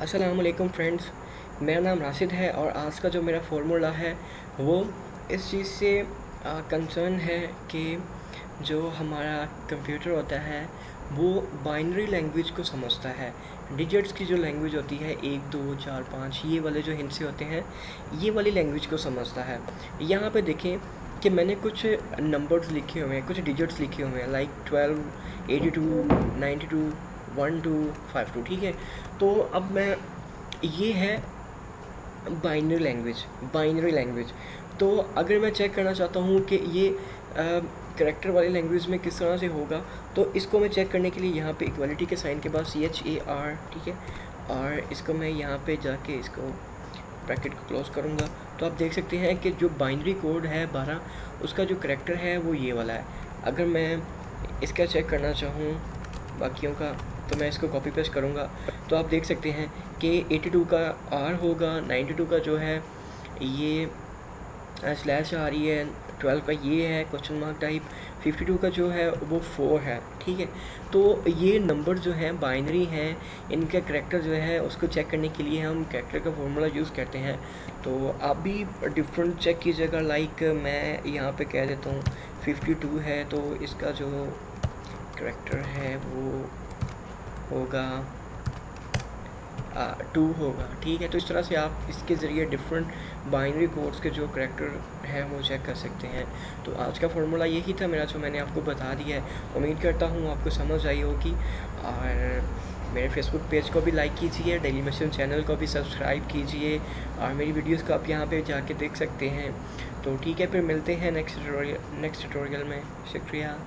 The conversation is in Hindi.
अस्सलाम वालेकुम फ्रेंड्स, मेरा नाम राशिद है और आज का जो मेरा फ़ॉर्मूला है वो इस चीज़ से कंसर्न है कि जो हमारा कंप्यूटर होता है वो बाइनरी लैंग्वेज को समझता है। डिजिट्स की जो लैंग्वेज होती है 1 2 4 5 ये वाले जो हिंसे होते हैं, ये वाली लैंग्वेज को समझता है। यहाँ पे देखें कि मैंने कुछ नंबर्स लिखे हुए हैं, कुछ डिजिट्स लिखे हुए हैं लाइक 12 82 92 1 2 5 2, ठीक है। तो अब मैं ये है बाइनरी लैंग्वेज। तो अगर मैं चेक करना चाहता हूँ कि ये करैक्टर वाली लैंग्वेज में किस तरह से होगा, तो इसको मैं चेक करने के लिए यहाँ पे इक्वालिटी के साइन के बाद CHAR, ठीक है, और इसको मैं यहाँ पे जाके इसको ब्रैकेट को क्लोज करूँगा। तो आप देख सकते हैं कि जो बाइनरी कोड है 12, उसका जो करैक्टर है वो ये वाला है। अगर मैं इसका चेक करना चाहूँ बाकियों का, तो मैं इसको कॉपी पेस्ट करूँगा तो आप देख सकते हैं कि 82 का R होगा, 92 का जो है ये स्लैश आ रही है, 12 का ये है क्वेश्चन मार्क टाइप, 52 का जो है वो 4 है, ठीक है। तो ये नंबर जो हैं बाइनरी हैं, इनका करैक्टर जो है उसको चेक करने के लिए हम करैक्टर का फॉर्मूला यूज़ करते हैं। तो आप भी डिफरेंट चेक कीजिएगा, लाइक मैं यहाँ पे कह देता हूँ 52 है तो इसका जो करैक्टर है वो होगा 2 होगा, ठीक है। तो इस तरह से आप इसके ज़रिए डिफरेंट बाइनरी कोड्स के जो करैक्टर हैं वो चेक कर सकते हैं। तो आज का फार्मूला यही था मेरा, जो मैंने आपको बता दिया है। उम्मीद करता हूँ आपको समझ आई होगी, और मेरे फेसबुक पेज को भी लाइक कीजिए, डेली मिशन चैनल को भी सब्सक्राइब कीजिए, और मेरी वीडियोज़ को आप यहाँ पर जाके देख सकते हैं। तो ठीक है, फिर मिलते हैं नेक्स्ट ट्यूटोरियल में। शुक्रिया।